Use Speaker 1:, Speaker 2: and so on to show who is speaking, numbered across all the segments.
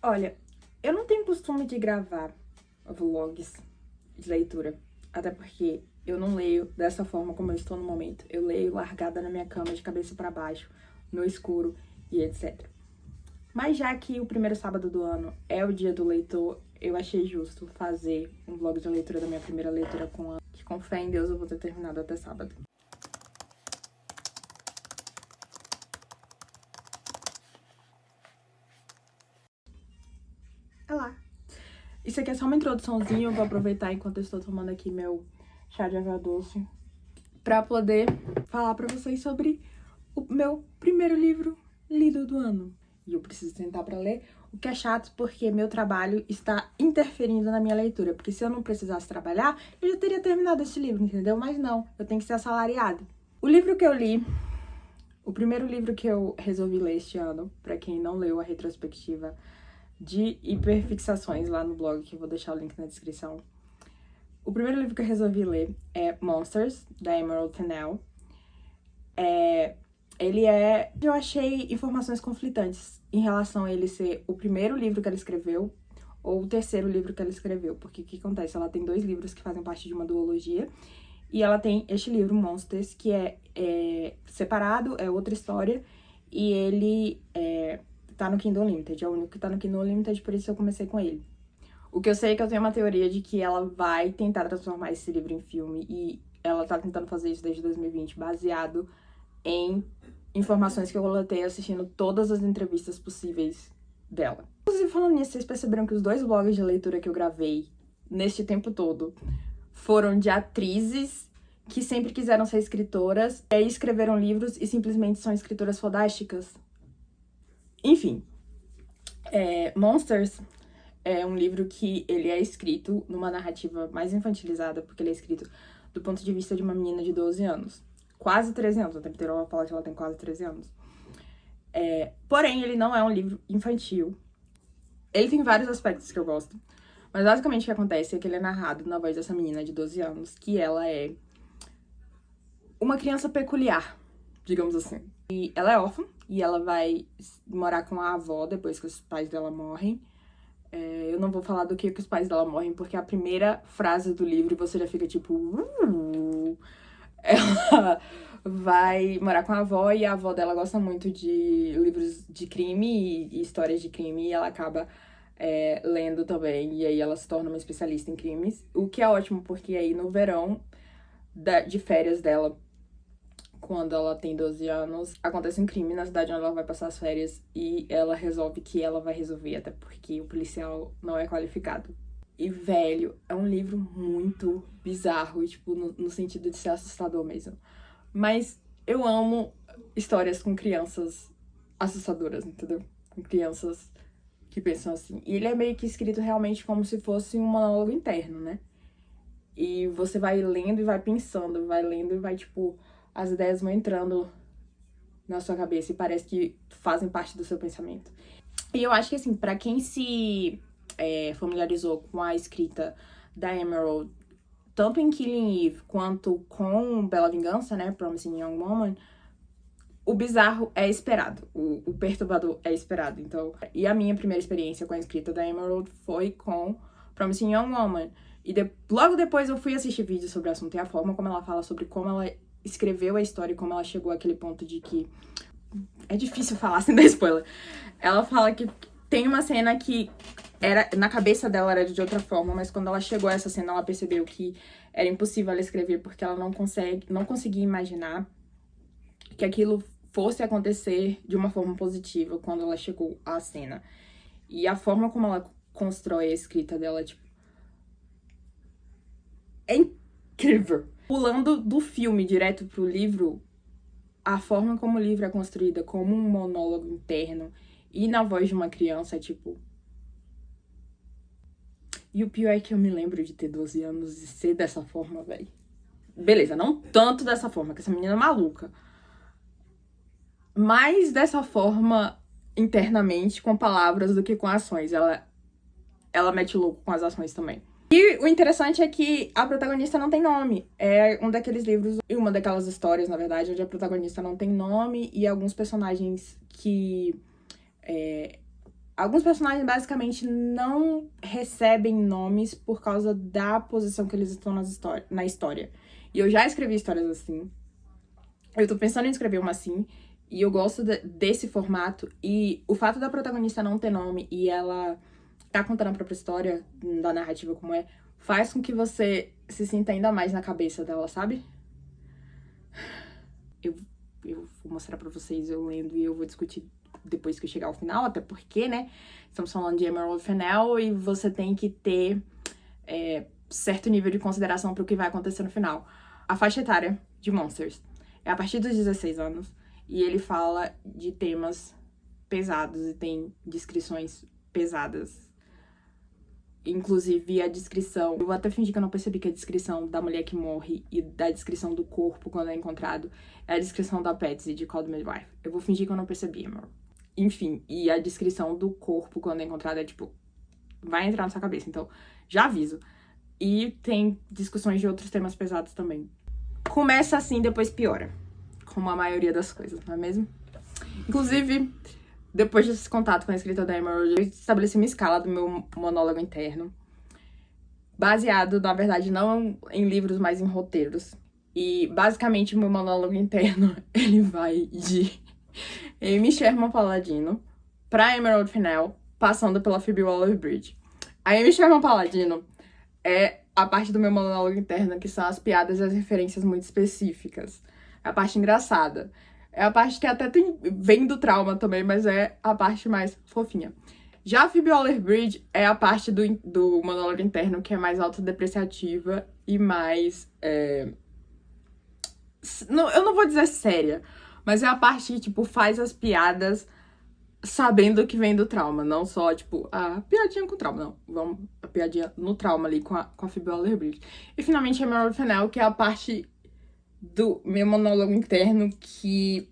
Speaker 1: Olha, eu não tenho costume de gravar vlogs de leitura, até porque eu não leio dessa forma como eu estou no momento. Eu leio largada na minha cama, de cabeça para baixo, no escuro e etc. Mas já que o primeiro sábado do ano é o dia do leitor, eu achei justo fazer um vlog de leitura da minha primeira leitura com a... que com fé em Deus eu vou ter terminado até sábado. Olá! Isso aqui é só uma introduçãozinha, eu vou aproveitar enquanto eu estou tomando aqui meu chá de erva doce pra poder falar pra vocês sobre o meu primeiro livro lido do ano. E eu preciso sentar pra ler, o que é chato porque meu trabalho está interferindo na minha leitura, porque se eu não precisasse trabalhar, eu já teria terminado esse livro, entendeu? Mas não, eu tenho que ser assalariado. O livro que eu li, o primeiro livro que eu resolvi ler este ano, pra quem não leu a retrospectiva de hiperfixações lá no blog, que eu vou deixar o link na descrição. O primeiro livro que eu resolvi ler é Monsters, da Emerald Fennell. Eu achei informações conflitantes em relação a ele ser o primeiro livro que ela escreveu ou o terceiro livro que ela escreveu, porque o que acontece? Ela tem dois livros que fazem parte de uma duologia, e ela tem este livro, Monsters, que é separado, é outra história, e ele tá no Kindle Unlimited, é o único que tá no Kindle Unlimited, por isso eu comecei com ele. O que eu sei é que eu tenho uma teoria de que ela vai tentar transformar esse livro em filme, e ela tá tentando fazer isso desde 2020, baseado em informações que eu coletei assistindo todas as entrevistas possíveis dela. Inclusive, falando nisso, vocês perceberam que os dois vlogs de leitura que eu gravei neste tempo todo foram de atrizes que sempre quiseram ser escritoras, e aí escreveram livros e simplesmente são escritoras fodásticas? Enfim, Monsters é um livro que ele é escrito numa narrativa mais infantilizada, porque ele é escrito do ponto de vista de uma menina de 12 anos. Quase 13 anos, o tempo inteiro ela fala que ela tem quase 13 anos. Porém, ele não é um livro infantil. Ele tem vários aspectos que eu gosto. Mas basicamente o que acontece é que ele é narrado na voz dessa menina de 12 anos, que ela é uma criança peculiar, digamos assim. E ela é órfã, e ela vai morar com a avó depois que os pais dela morrem. Eu não vou falar do que os pais dela morrem, porque a primeira frase do livro você já fica tipo... Ela vai morar com a avó, e a avó dela gosta muito de livros de crime e histórias de crime, e ela acaba lendo também, e aí ela se torna uma especialista em crimes, o que é ótimo, porque aí no verão de férias dela, quando ela tem 12 anos, acontece um crime na cidade onde ela vai passar as férias, e ela resolve que ela vai resolver, até porque o policial não é qualificado. E, velho, é um livro muito bizarro, tipo, no sentido de ser assustador mesmo. Mas eu amo histórias com crianças assustadoras, entendeu? Com crianças que pensam assim. E ele é meio que escrito realmente como se fosse um monólogo interno, né? E você vai lendo e vai pensando, vai lendo e vai, tipo, as ideias vão entrando na sua cabeça e parece que fazem parte do seu pensamento. E eu acho que, assim, pra quem se familiarizou com a escrita da Emerald, tanto em Killing Eve quanto com Bela Vingança, né, Promising Young Woman, o bizarro é esperado, o perturbador é esperado. Então, e a minha primeira experiência com a escrita da Emerald foi com Promising Young Woman. E logo depois eu fui assistir vídeos sobre o assunto e a forma como ela fala sobre como ela escreveu a história e como ela chegou àquele ponto de que... É difícil falar sem dar spoiler. Ela fala que tem uma cena que na cabeça dela era de outra forma, mas quando ela chegou a essa cena, ela percebeu que era impossível ela escrever, porque ela não conseguia imaginar que aquilo fosse acontecer de uma forma positiva quando ela chegou à cena. E a forma como ela constrói a escrita dela, tipo, é incrível. Pulando do filme direto pro livro, a forma como o livro é construída como um monólogo interno e na voz de uma criança, tipo... E o pior é que eu me lembro de ter 12 anos e ser dessa forma, velho. Beleza, não tanto dessa forma, que essa menina é maluca. Mais dessa forma internamente, com palavras, do que com ações. Ela mete louco com as ações também. E o interessante é que a protagonista não tem nome. É um daqueles livros, e uma daquelas histórias, na verdade, onde a protagonista não tem nome e alguns personagens que Alguns personagens basicamente não recebem nomes por causa da posição que eles estão na história. E eu já escrevi histórias assim. Eu tô pensando em escrever uma assim. E eu gosto desse formato. E o fato da protagonista não ter nome e ela tá contando a própria história, da narrativa como é, faz com que você se sinta ainda mais na cabeça dela, sabe? Eu vou mostrar pra vocês eu lendo e eu vou discutir depois que eu chegar ao final, até porque, né, estamos falando de Emerald Fennell e você tem que ter certo nível de consideração pro que vai acontecer no final. A faixa etária de Monsters é a partir dos 16 anos e ele fala de temas pesados e tem descrições pesadas. Inclusive, a descrição... Eu vou até fingir que eu não percebi que a descrição da mulher que morre e da descrição do corpo quando é encontrado é a descrição da Patsy de Call the Midwife. Eu vou fingir que eu não percebi, amor. Enfim, e a descrição do corpo quando é encontrado é, tipo... vai entrar na sua cabeça, então já aviso. E tem discussões de outros temas pesados também. Começa assim, depois piora. Como a maioria das coisas, não é mesmo? Inclusive... Depois desse contato com a escrita da Emerald, eu estabeleci uma escala do meu monólogo interno, baseado, na verdade, não em livros, mas em roteiros. E, basicamente, o meu monólogo interno, ele vai de Amy Sherman Palladino pra Emerald Fennell, passando pela Phoebe Waller-Bridge. A Amy Sherman Palladino é a parte do meu monólogo interno, que são as piadas e as referências muito específicas. É a parte engraçada. É a parte que até vem do trauma também, mas é a parte mais fofinha. Já a Phoebe Waller-Bridge é a parte do monólogo interno que é mais autodepreciativa e mais... eu não vou dizer séria, mas é a parte que, tipo, faz as piadas sabendo que vem do trauma. Não só, tipo, a piadinha com trauma, não. Vamos, a piadinha no trauma ali com a Phoebe Waller-Bridge. E, finalmente, a Emerald Fennell, que é a parte do meu monólogo interno que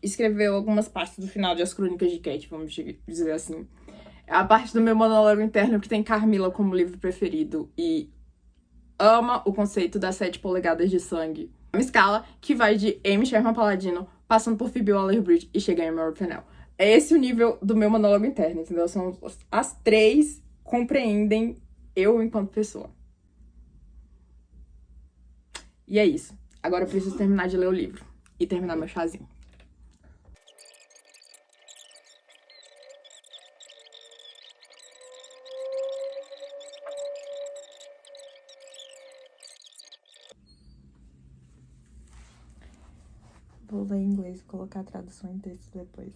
Speaker 1: escreveu algumas partes do final de As Crônicas de Cat, vamos dizer assim. É a parte do meu monólogo interno que tem Carmilla como livro preferido e ama o conceito das 7 polegadas de sangue. Uma escala que vai de Amy Sherman Palladino, passando por Phoebe Waller-Bridge e chega em Emerald Fennell. É esse o nível do meu monólogo interno, entendeu? São as 3 compreendem eu enquanto pessoa. E é isso. Agora eu preciso terminar de ler o livro e terminar meu chazinho. Vou ler em inglês e colocar a tradução em texto depois.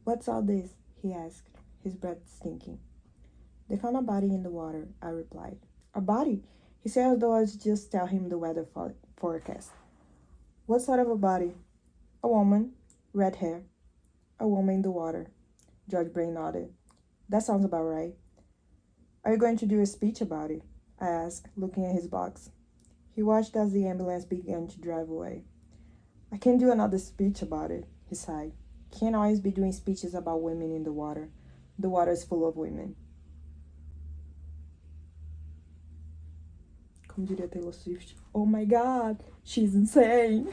Speaker 2: What's all this? He asked, his breath stinking. They found a body in the water, I replied. A body? He said as though I would just tell him the weather forecast. What sort of a body? A woman, red hair. A woman in the water. George Brain nodded. That sounds about right. Are you going to do a speech about it? I asked, looking at his box. He watched as the ambulance began to drive away. I can't do another speech about it, he sighed. Can't always be doing speeches about women in the water. The water is full of women. Como diria Taylor Swift, oh my god, she's insane.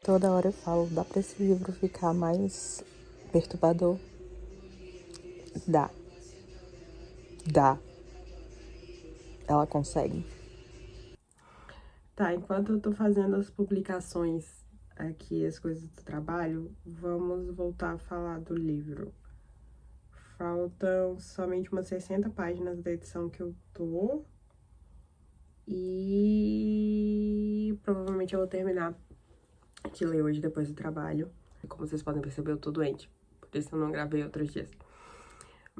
Speaker 2: Toda hora eu falo, dá pra esse livro ficar mais perturbador? Dá. Ela consegue.
Speaker 1: Tá, enquanto eu tô fazendo as publicações aqui, as coisas do trabalho, vamos voltar a falar do livro. Faltam somente umas 60 páginas da edição que eu tô. E provavelmente eu vou terminar de ler hoje depois do trabalho. Como vocês podem perceber, eu tô doente. Por isso eu não gravei outros dias.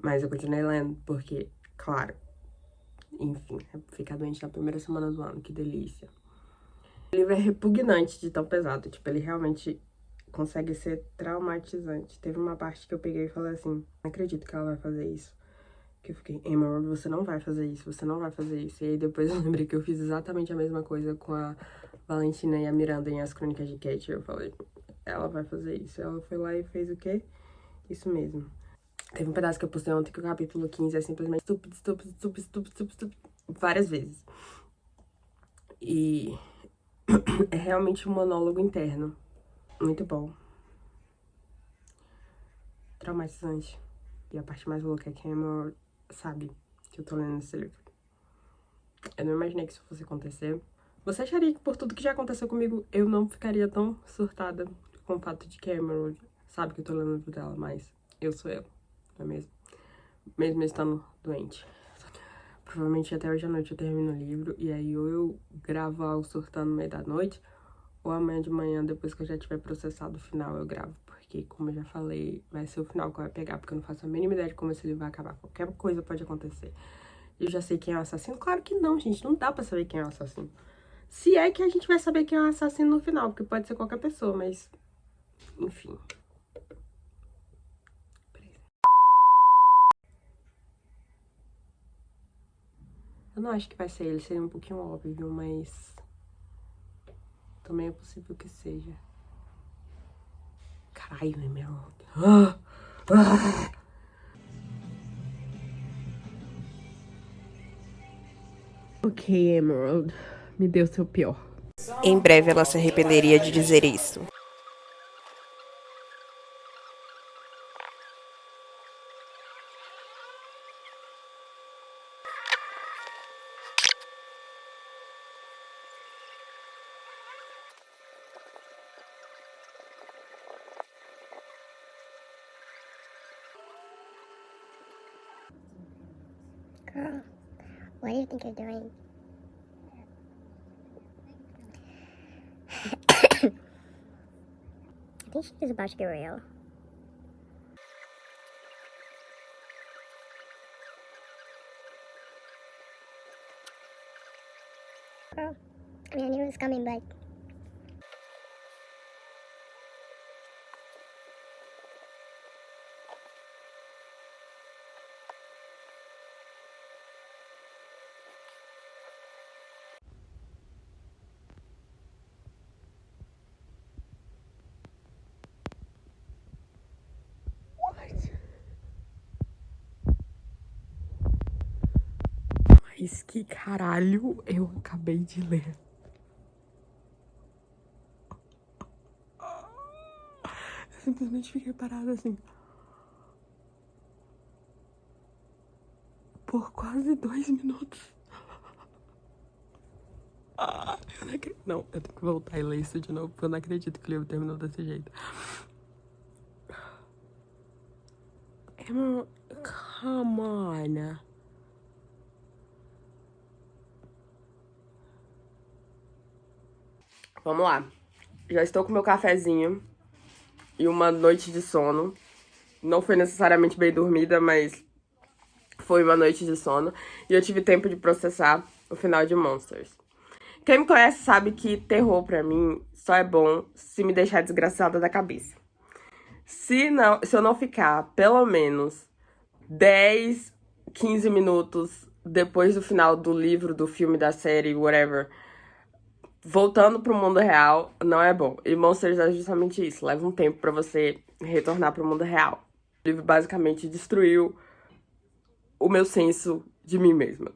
Speaker 1: Mas eu continuei lendo, porque, claro, enfim, ficar doente na primeira semana do ano, que delícia. O livro é repugnante de tão pesado, tipo, ele realmente consegue ser traumatizante. Teve uma parte que eu peguei e falei assim, não acredito que ela vai fazer isso. Que eu fiquei, Emerald, você não vai fazer isso, você não vai fazer isso. E aí depois eu lembrei que eu fiz exatamente a mesma coisa com a Valentina e a Miranda em As Crônicas de Cat. Eu falei, ela vai fazer isso. Ela foi lá e fez o quê? Isso mesmo. Teve um pedaço que eu postei ontem que o capítulo 15 é simplesmente estúpido, estúpido, estúpido, estúpido, estúpido, estúpido, várias vezes. E é realmente um monólogo interno. Muito bom. Traumatizante. E a parte mais louca é que a Emma sabe que eu tô lendo esse livro. Eu não imaginei que isso fosse acontecer. Você acharia que por tudo que já aconteceu comigo, eu não ficaria tão surtada com o fato de que a Emerald sabe que eu tô lendo o livro dela, mas eu sou eu, não é mesmo? Mesmo estando doente. Provavelmente até hoje à noite eu termino o livro, e aí ou eu gravo algo surtando no meio da noite, ou amanhã de manhã, depois que eu já tiver processado o final, eu gravo. Porque, como eu já falei, vai ser o final que eu vou pegar, porque eu não faço a mínima ideia de como esse livro vai acabar. Qualquer coisa pode acontecer. Eu já sei quem é o assassino? Claro que não, gente. Não dá pra saber quem é o assassino. Se é que a gente vai saber quem é o assassino no final, porque pode ser qualquer pessoa, mas... Enfim. Eu não acho que vai ser ele, seria um pouquinho óbvio, mas... também é possível que seja. Caralho, Emerald. Ok, Emerald. Me deu seu pior.
Speaker 3: Em breve ela se arrependeria de dizer isso.
Speaker 4: Girl, what do you think you're doing? I think she's about to get real. Girl, I mean, I knew it was coming, but...
Speaker 1: Mas que caralho eu acabei de ler. Eu simplesmente fiquei parada assim. Por quase 2 minutos. Eu não acredito. Não, eu tenho que voltar e ler isso de novo, porque eu não acredito que o livro terminou desse jeito. Emma, come on. Vamos lá. Já estou com meu cafezinho e uma noite de sono. Não foi necessariamente bem dormida, mas foi uma noite de sono. E eu tive tempo de processar o final de Monsters. Quem me conhece sabe que terror pra mim só é bom se me deixar desgraçada da cabeça. Se eu não ficar pelo menos 10, 15 minutos depois do final do livro, do filme, da série, whatever, voltando pro mundo real, não é bom. E Monsters é justamente isso. Leva um tempo pra você retornar pro mundo real. O livro basicamente destruiu o meu senso de mim mesma.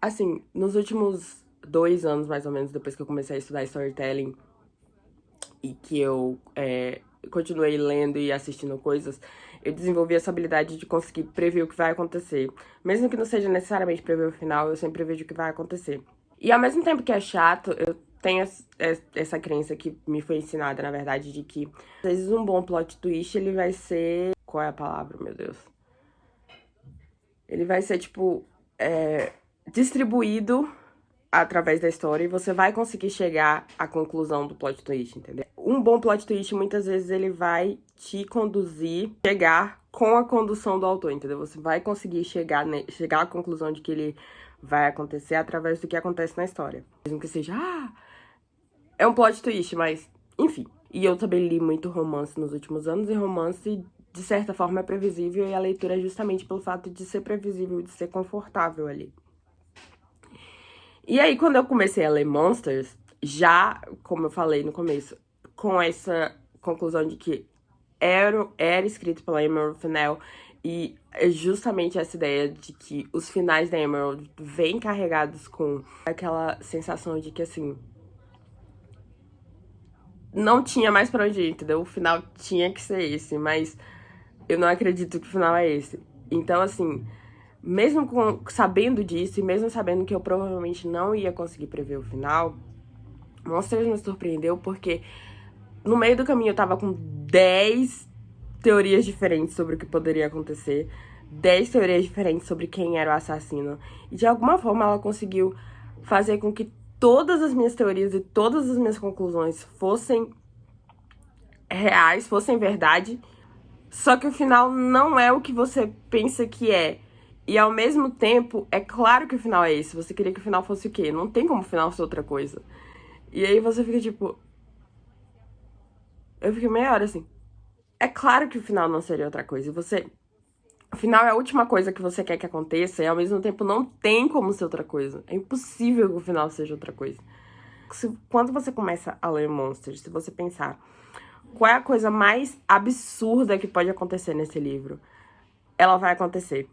Speaker 1: Assim, nos últimos 2 anos, mais ou menos, depois que eu comecei a estudar storytelling e que eu continuei lendo e assistindo coisas, eu desenvolvi essa habilidade de conseguir prever o que vai acontecer. Mesmo que não seja necessariamente prever o final, eu sempre prevejo o que vai acontecer. E ao mesmo tempo que é chato, eu tenho essa crença que me foi ensinada, na verdade, de que às vezes um bom plot twist, ele vai ser... Qual é a palavra, meu Deus? Ele vai ser, tipo, distribuído através da história e você vai conseguir chegar à conclusão do plot twist, entendeu? Um bom plot twist, muitas vezes, ele vai te conduzir, chegar com a condução do autor, entendeu? Você vai conseguir chegar à conclusão de que ele vai acontecer através do que acontece na história. Mesmo que seja, é um plot twist, mas, enfim. E eu também li muito romance nos últimos anos, e romance, de certa forma, é previsível, e a leitura é justamente pelo fato de ser previsível, de ser confortável ali. E aí, quando eu comecei a ler Monsters, já, como eu falei no começo, com essa conclusão de que era escrito pela Emerald Fennell E é justamente essa ideia de que os finais da Emerald vêm carregados com aquela sensação de que, assim, não tinha mais pra onde ir, entendeu? O final tinha que ser esse, mas eu não acredito que o final é esse. Então, assim, mesmo sabendo disso e mesmo sabendo que eu provavelmente não ia conseguir prever o final, Monsters me surpreendeu porque no meio do caminho eu tava com 10 teorias diferentes sobre o que poderia acontecer, 10 teorias diferentes sobre quem era o assassino. E de alguma forma ela conseguiu fazer com que todas as minhas teorias e todas as minhas conclusões fossem reais, fossem verdade. Só que o final não é o que você pensa que é. E ao mesmo tempo, é claro que o final é esse. Você queria que o final fosse o quê? Não tem como o final ser outra coisa. E aí você fica tipo... Eu fiquei meia hora assim. É claro que o final não seria outra coisa. E você... O final é a última coisa que você quer que aconteça e ao mesmo tempo não tem como ser outra coisa. É impossível que o final seja outra coisa. Quando você começa a ler Monsters, se você pensar... Qual é a coisa mais absurda que pode acontecer nesse livro? Ela vai acontecer.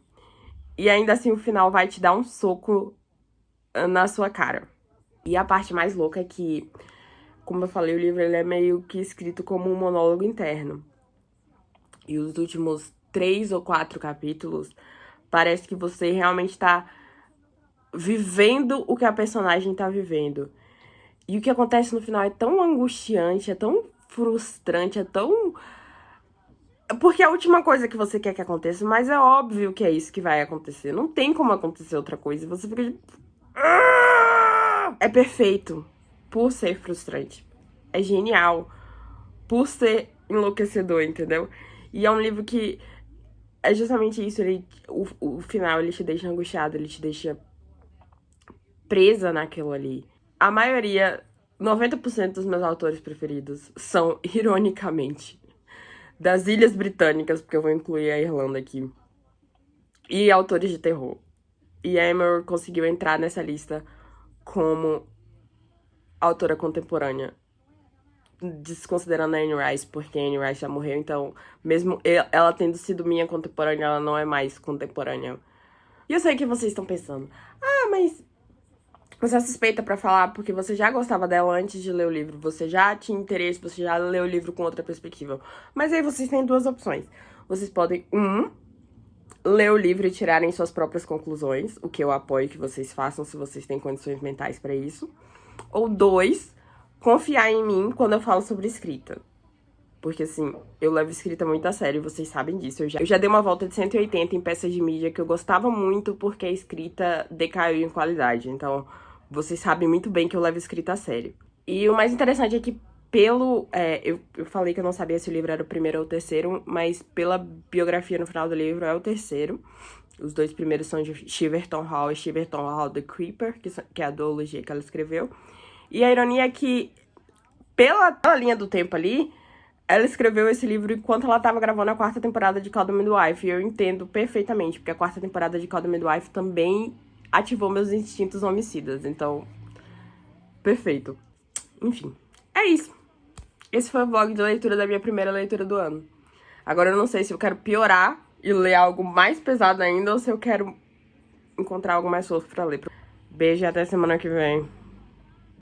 Speaker 1: E ainda assim o final vai te dar um soco na sua cara. E a parte mais louca é que, como eu falei, o livro ele é meio que escrito como um monólogo interno. E os últimos 3 ou 4 capítulos, parece que você realmente tá vivendo o que a personagem tá vivendo. E o que acontece no final é tão angustiante, é tão frustrante, é tão... Porque é a última coisa que você quer que aconteça, mas é óbvio que é isso que vai acontecer. Não tem como acontecer outra coisa. E você fica de... É perfeito por ser frustrante. É genial por ser enlouquecedor, entendeu? E é um livro que é justamente isso. O final, ele te deixa angustiado, ele te deixa presa naquilo ali. A maioria, 90% dos meus autores preferidos são, ironicamente, das Ilhas Britânicas, porque eu vou incluir a Irlanda aqui, e autores de terror. E a Emerald conseguiu entrar nessa lista como autora contemporânea, desconsiderando a Anne Rice, porque a Anne Rice já morreu, então, mesmo ela tendo sido minha contemporânea, ela não é mais contemporânea. E eu sei que vocês estão pensando, mas você é suspeita pra falar porque você já gostava dela antes de ler o livro, você já tinha interesse, você já leu o livro com outra perspectiva. Mas aí vocês têm 2 opções. Vocês podem, ler o livro e tirarem suas próprias conclusões, o que eu apoio que vocês façam se vocês têm condições mentais pra isso. Ou 2, confiar em mim quando eu falo sobre escrita. Porque, assim, eu levo escrita muito a sério, vocês sabem disso. Eu já dei uma volta de 180 em peças de mídia que eu gostava muito porque a escrita decaiu em qualidade. Então, vocês sabem muito bem que eu levo escrita a sério. E o mais interessante é que eu falei que eu não sabia se o livro era o primeiro ou o terceiro, mas pela biografia no final do livro é o terceiro. Os 2 primeiros são de Shiverton Hall e Shiverton Hall The Creeper, que é a duologia que ela escreveu. E a ironia é que, pela linha do tempo ali, ela escreveu esse livro enquanto ela estava gravando a 4ª temporada de Call the Midwife. E eu entendo perfeitamente, porque a 4ª temporada de Call the Midwife também ativou meus instintos homicidas. Então, perfeito. Enfim, é isso. Esse foi o vlog de leitura da minha primeira leitura do ano. Agora eu não sei se eu quero piorar e ler algo mais pesado ainda ou se eu quero encontrar algo mais fofo pra ler. Beijo e até semana que vem.